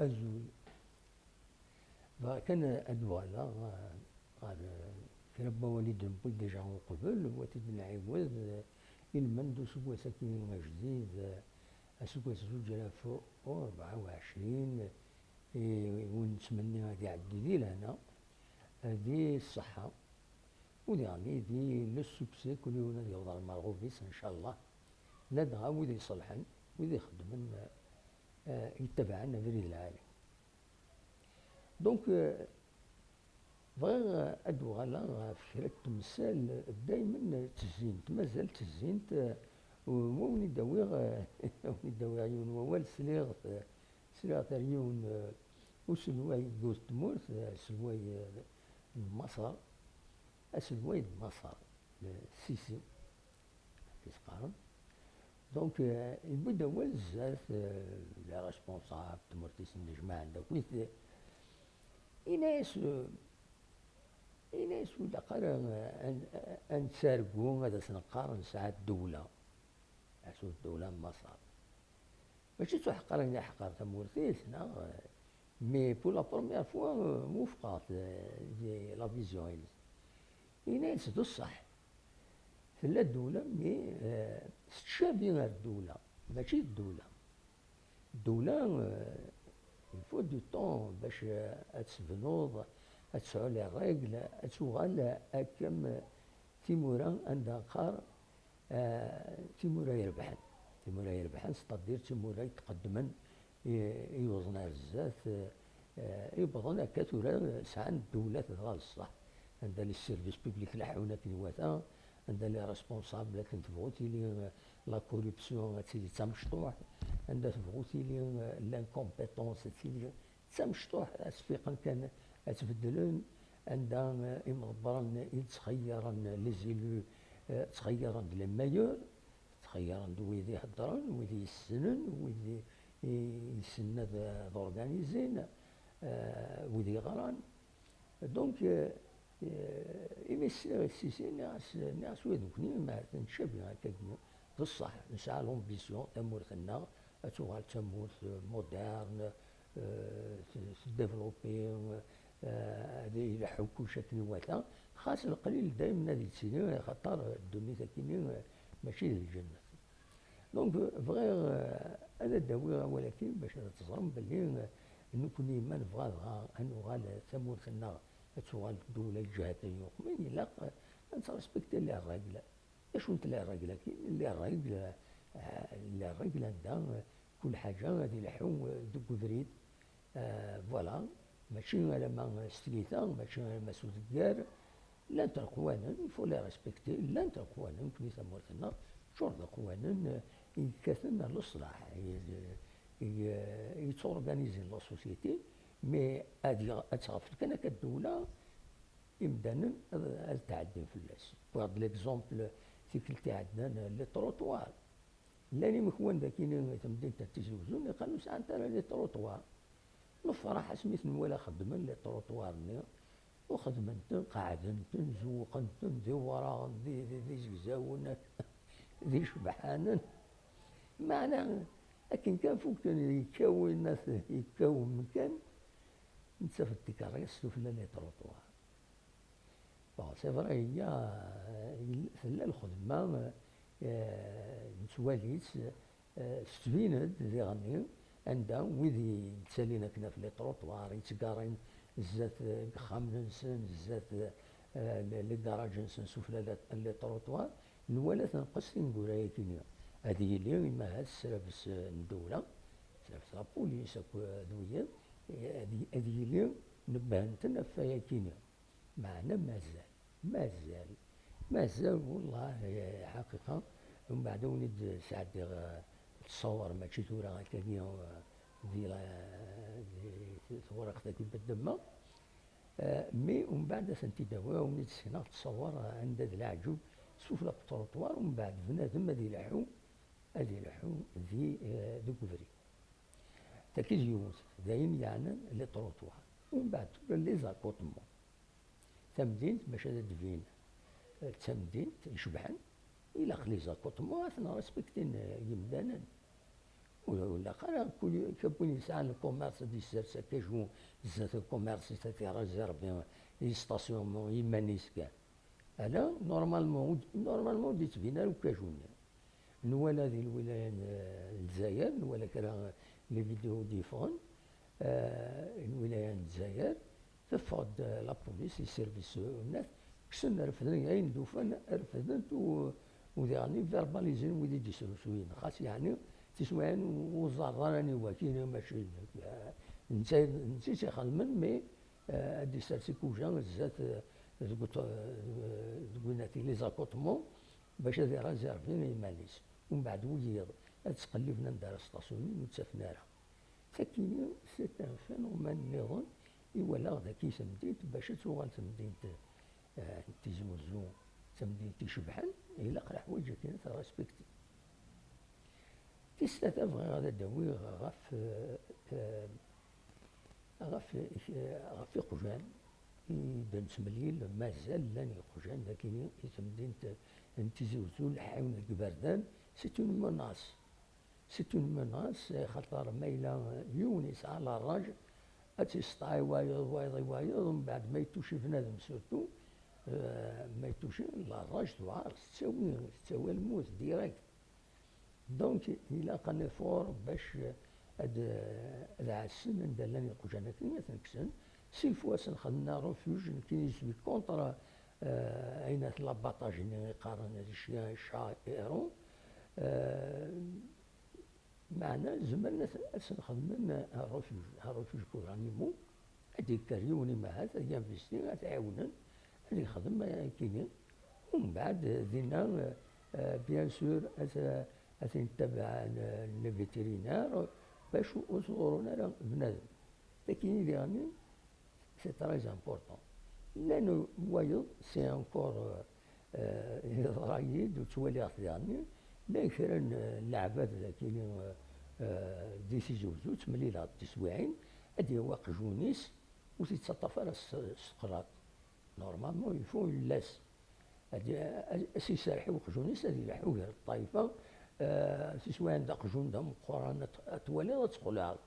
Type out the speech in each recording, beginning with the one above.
أزول كان أدوالا غار كربا وليد نقول ديجا من قبل واتد نعيوض إلمن دو سكواس كيما جديد سكواس 2024 ونتمنى غادي يعدي ذي لهنا هذه الصحة ويعني ذي للسكسي كل يوم غادي يوضع المرغوبيس إن شاء الله لا دغا وذي يصلحن وذي يخدمن يتبعنا بريد العالم دونك بغير أدوغالا في كرا التمثال دايما تزينت مازال تزينت ووني داوي عيون ووال سليغ تريون وسلواي دوز تمورت سلواي مصر سلواي مصر السيسي كيسقارن دونك يبدا هو بزاف لا ريسبونسابل تمرتيس الجماعة عندك ويت إناس ولا قرا أن تسارقو هذا سنقارن ساعات الدولة عسو الدولة مصر ماشي تحقر إلا حقر تمورتيس مي بو لا بروميير فوا وفقات لا فيزيون إناس دو الصح تلا الدولة مي تشابه غير الدولة ماشي الدولة الفو دو طون باش تبنوض تسعو لي الرجل تغال كم تيمورا عندها قار تيمورا يربحن ستادير تيمورا يتقدمن يوزنا بزاف يبغون هكا تورا ساعات الدولة تغال الصح عندها لي سيرفيس بوبليك الحيوانات كنواتا عندها لي ريسبونسابل لكن تبغو تيلي لا كوريبسيون تيلي تمشطوح عندها تبغو تيلي لانكومبيتونس تيلي تمشطوح اسفيقا كان تبدلن عندها يمغبرن يتخيرن لي زيلو تخيرن لي مايور تخيرن ويدي يهضرن ويدي يسنن ويدي يسند دورغانيزين ويدي يغران دونك يمثل السيسي ناس ويدوكني ما تنشبه هكا بصح نسعى لومبيسيون تمورتنا تغال تمورت مودرن ديفلوبي هذه يلحو كل شكل واتا خاص القليل دائما هذه تسيني خاطر الدنيا تاكيني ماشي للجنة دونك بغير انا داوي ولكن باش تزرم باللي نكوني ما نبغى نغال تمورتنا تغال الدولة جهة يوم لا انت ريسبكتي لي الراجل اش انت لي الراجل اللي الراجل عندها كل حاجة غادي يلحو دوك بريد فوالا ماشي لما ستريتا ماشي لما سودكار لا انت القوانين يفو لي ريسبكتي لا انت القوانين كني تمورتنا شرط القوانين يكاثن للصلاح يتورغانيزي لا سوسيتي مي هادي اتغفل كان كالدولة إمدانا تعدين في اللاس بغض ليكزومبل تيكلتي عندنا لي تروطوار لاني مكوان ذاكيني تمدين تتزوزون قالوا ساعة ترى لي تروطوار نفرح سميت ولا خدمن لي تروطوارني وخدمنت قاعدنت نزوقنت ذي وراء ذي زقزاون ذي شبحان معنى لكن كان فوق يكون الناس يكون مكان نتسافر التكرار السفلى لي تروطوار سي فري هي لا الخدمة نتواليت ستبيند ذي غني عندها ويدي تسالينا كنا في لي تروطوار يتقارن زات خام نسن زات لي كراج نسن سفلى لي تروطوار نوالا تنقص نقول هي كينيا هذه اللي ما هاد السرابس الدولة سرابس لا بوليس دويا هذه اللي نبهنتنا فيها كينيا معنا مازال والله حقيقة ومن بعد ولد ساعات تصور ماشي تورا هكا دي ورقة كي بالدمة مي ومن بعد سنتي دوا ولد سينا تصور عند ذي العجوب سوف لا التروطوار ومن بعد بنادم هذي يلحو ذي دو كوفري تاكي يموت داين يعني لي تروطوار ومن بعد لي زاكوطمون تمدينت باش هذا دفين تمدينت يشبحن إلا خلي زاكوطمون اثنا ريسبكتين يمدانا ولا قال كون يسعى الكوميرس دي السرسة كيجو زات الكوميرس تاتي ريزيرفي لي ستاسيونمون يمانيس كاع. أنا نورمالمون دي تبينا لو كاجوني نوالا ذي الولاية الجزائر نوالا كرا لي فيديو ديفون الولاية الجزائر تفقد لا بوليس السيرفيس الناس كسن رفدن عين دوفان رفدن وذي فيرباليزين وذي ديسروسوين خاص يعني تسوان وزراني وكينا ماشي نتا تيخدمن مي هادي سارسي كوجان زات تقولناتي لي زاكوطمون باش هادي ريزيرفين يمانيس ومن بعد ويض تقلبنا ندار ستاسيونين وتسافنا لها فكيني سي ان فينومين نظن إولا ذاك تمدينت باش توغال تمدينت تيزي وزو تمدينت تيشبحن إلا الحوايج كاين تراسبكتي. تيسلاتا بغي غادا داوي غاف يقجان يبان تمليل مازال لان يقجان لكن تمدينت تيزي وزو الحيوان الكبردان سي اون مناس سي اون مناس خاطر مايلا يونس على الراجل أتيسطاي وايض ومن بعد ما يتوشي بنادم سورتو ما يتوشي لاراج دوار تساوي الموت ديريكت. دونك إلا قال فور باش هاد عسن ندلاني قجانا كنيا تنكسن سي فواس نخدمنا روفيوج كي يسوي كونترا عينات لاباطاج اللي يقارن هاد الشيا شا ايرون معنا زمرنا نخدمن الروفيوج كورانيمو هادي كاريوني مع هذا ينفيستي تعاونن هادي يخدم كيني ومن بعد دينا بيان سور نتبع الفيترينار باش يصورونا بنادم لكن يعني سي تري امبورطون لانه وايض سي انكور رايد وتولي يعني لا يكرن اللعبات ذاكين ديسي زوزو تمليلات تسويعين هادي هو قجونيس وتتصطف على السقراط نورمالمون يفو اللاس هادي اسي سارحي وقجونيس هادي يلحو غير الطايفه تسويعين دا قجون دا مقران توالي تقولها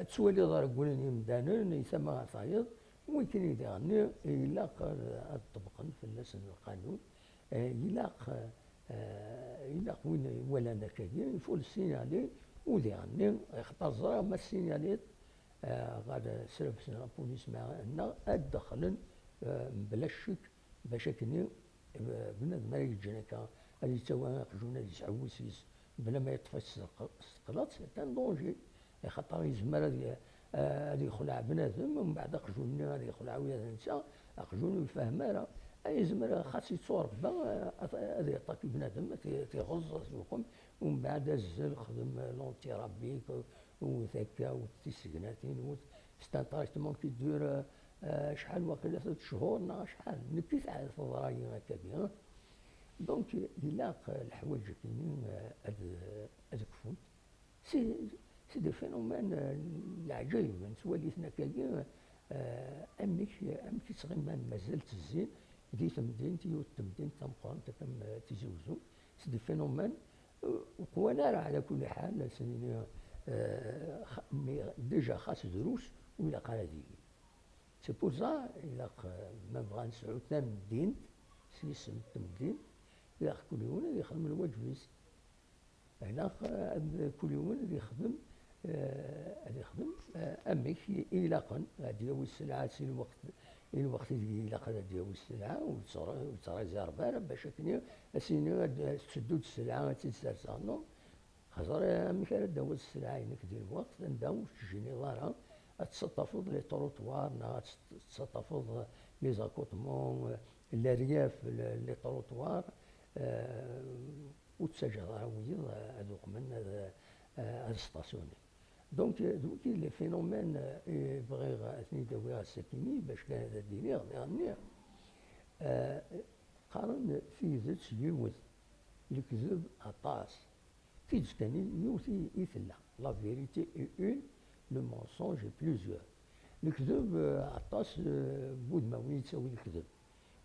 تسوالي دار قولني مدانن يسمى عصايد ويمكن يدغني يلاق طبقا في الناس القانون يلاق وين ولا نكاين يفول السينالي وديعني يختار زرا ما السيناليت غادا سرف سنا بوليس معنا ادخلن بلا شك باش كني بنادم ما يجينا هذه توا قجونا يسعوسيس بلا ما يطفي السقلاط كان دونجي خاطر يزمر هذه يخلع بنادم ومن بعد قجوني هذه يخلع ويا النساء قجوني يفهم راه يزمر خاص يتصور هذا يعطيك بنادم تيغز سوقهم ومن بعد الزل خدم لونتي رابيك وثكا وتيسكناتين ستان تريتمون كيدير شحال واقيلا 3 شهور شحال نبكي في الضرايب هكاك دونك يلاق الحوايج كاينين هذاك فوت سي دو فينومين العجيب نتواليتنا كاين امك تغيمان مازال تزين دي تمدينتي والتمدين تمقرن تكم تزوزو سي دي فينومين وقوانا راه على كل حال سنين ديجا خاص دروس ولا قاعدين سي بور سا إلا ما بغا نسعو تمدين سيسم التمدين إلا كل يوم يخدم الواجبيس هنا كل يوم يخدم أمك إلاقا غادي يوي السلعة سي الوقت اللي إلا غادي يوي السلعة وتريزيرفا باش كني أسيني تسدو السلعة تيسرسا نو خاطر أمك راه داوز السلعة ينك ديال الوقت نداو تجيني ضارها تسطفض لي طروطوار تسطفض لي زاكوطمون الرياف لي طروطوار وتسجل ويض هذوك من هذا ستاسيوني دونك دوكي لي فينومين بغي اثني داويها الساكني باش كان هذا ديني غني قارن في ذات يوث الكذب عطاس في ذاتني يوثي يثلا لا فيريتي اون لو مونسونج بلوزيور الكذب عطاس بود ما وين تساوي الكذب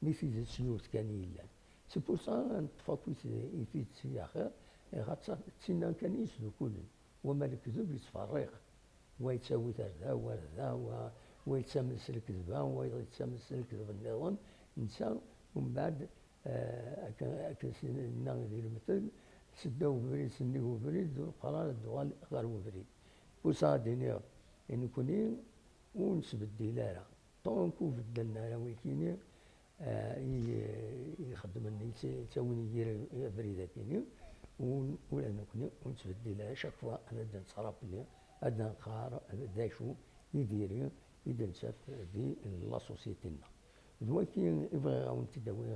مي في ذات يوث كان يلا سي بور سا نطفاكو يفيد سي اخر خاطر تسنى كان يسلو كلن وما الكذب يتفرق ويتساوي ذا وذا ويتسمس الكذبة ويتسمس الكذب النظام نسى ومن بعد كنا ذي المثل سداو بريد سنيو بريد قرار الدوال غير بريد وصادني إن كوني ونسبدل لا طونكو بدلنا لا ويكيني يخدم يساوي بريدة كيني ولا نكوني ونسبدل شاك فوا أنا نصرف لي أنا نقار دا شو يديري إذا نساف دي لا سوسيتينا دواكي يبغي غاون تداوي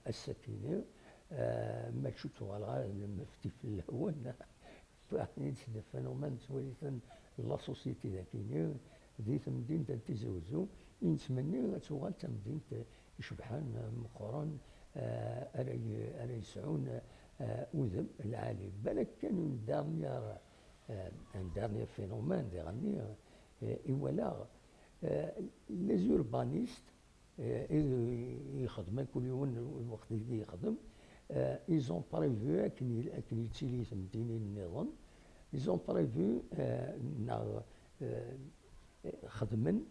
السكينة ما تشوتو على المفتي في الهون فاحنا نتسدى فنومان سواليثا لا سوسيتي ذاكيني ذي تمدينة تزوزو ينتمني تغال تمدينة يشبحان مقران أرى يسعون أذب العالي بالك كانوا دارنيير فينومان ذي غني إولا لي زوربانيست يخدم كل يوم الوقت اللي يخدم ils ont prévu أكن يتيليث مديني النظام ils ont prévu خدمن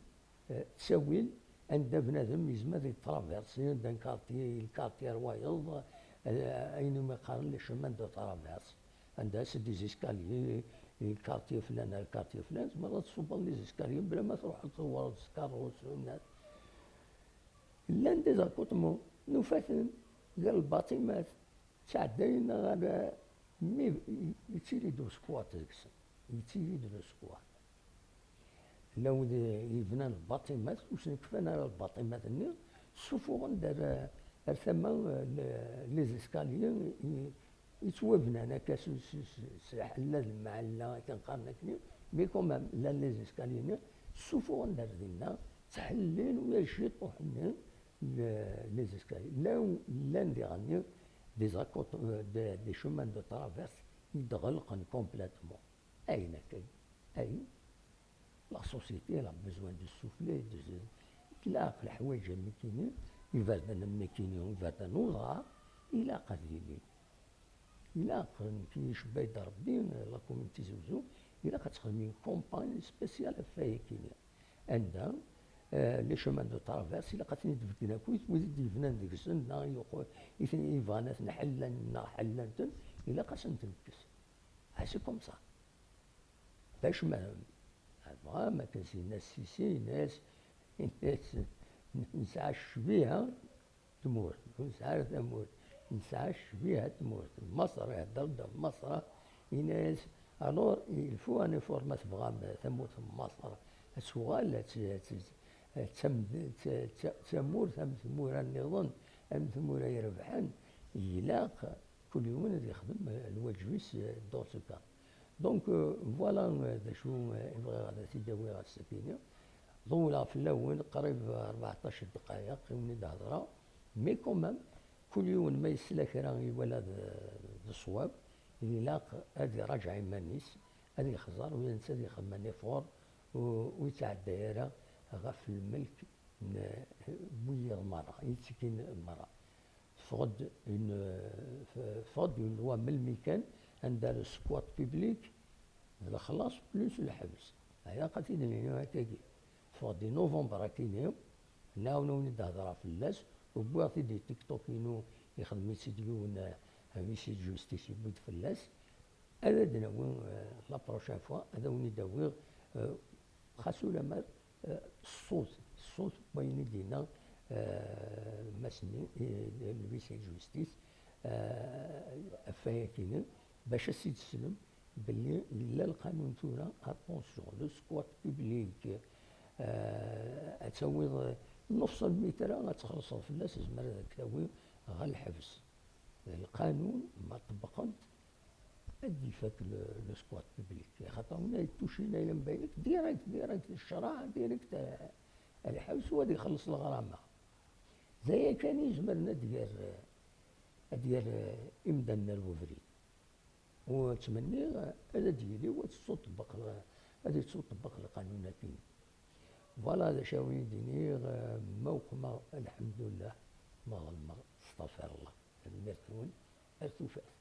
تساويل عند بنادم يزمر يترافيرسي عند الكارتي روايض أينما قارن لي شمان دو ترافيرس عندها سدي زيسكاليي الكارتي فلان الكارتي فلان مرات تصوب لي زيسكاليي بلا ما تروح تصور سكاروس والناس لان ديزاكوتمون نوفاتن قال الباطيمات تعدينا على مي يتيلي دو سكوات ديكسن يتيلي دو سكوات لو يبنى الباطيمات واش نكفانا على الباطيمات النير سوفو دار ثما لي زيسكاليي يتوابنا انا كاس حلا المعلا كنقارن كني مي كومام لا لي زيسكاليي سوفو دار دينا تحلين ويا شي طوحنا لي زيسكاليي لا ندي غني دي شومان دو ترافيرس يتغلقن كومبليتمون اين كاين اي لا سوسيتي لا بيزوان دو سوفلي لا الحوايج اللي كاينين يفردن مكينين يفردن وضع الى قليلين الى كي يشبه يدار ربي لا كوميونيتي زوزو الى كتخدمي كومباني سبيسيال فاي كاينين عندها لي شومان دو ترافيرس الى قاتلين تبدلنا كويس وزيد يفنان ديك السن يثني يفانات نحلن حلنتن الى قاسن تنكس هاسي كوم صا باش ما كنسي ناس سيسي ناس نسعى بيها تموت نسعى تموت نسعى بيها تموت مصر يهدر مصر ناس الور الفو اني فورما تبغى تموت مصر السؤال تمور ثمور النظام ثمور يربحان يلاق كل يوم يخدم الواجبيس دوسكا دونك فوالا شو يبغي غادا تيداوي غا السكينه طولها في الاول قريب 14 دقائق وني هضره مي كومام كل يوم ما يسلا كرا يولد الصواب يلاق هذه راجع يمانيس هذه يخزر وينسى يخمم نيفور ويتعدى يرى غف الملك بويا المرأة يتسكن المرأة فقد لوا من المكان عندها السكوات بيبليك الخلاص بلوس الحبس هيا قاتلين هنا هكاكي فقد نوفمبر كاينين ناونو ندهضرا في اللاس وبواغتي دي تيك توكينو يخدم يسيديون ميسي جوستيس يبود في اللاس هذا دناوي لا بروشان فوا هذا وني داوي خاصو لما الصوت بين يدينا مسني الميسي جوستيس فايكين باش السيد السلم باللي لا القانون تورا اتونسيون لو سكوات بوبليك تسوي نص المتر غتخلص في الناس زمر هذاك تاوي غا الحبس القانون ما طبقت ادي فات لو سكوات بوبليك خاطر هنا يتوشينا الى مبينك ديريكت الشرع ديريكت الحبس وهذا يخلص الغرامه زي كان يجمرنا ديال امدادنا الوفري وتمني هذا ديالي وتطبق هذه تطبق القانون كاين فوالا هذا شاوي ديني موقما الحمد لله ما استغفر الله المرتون ارتفعت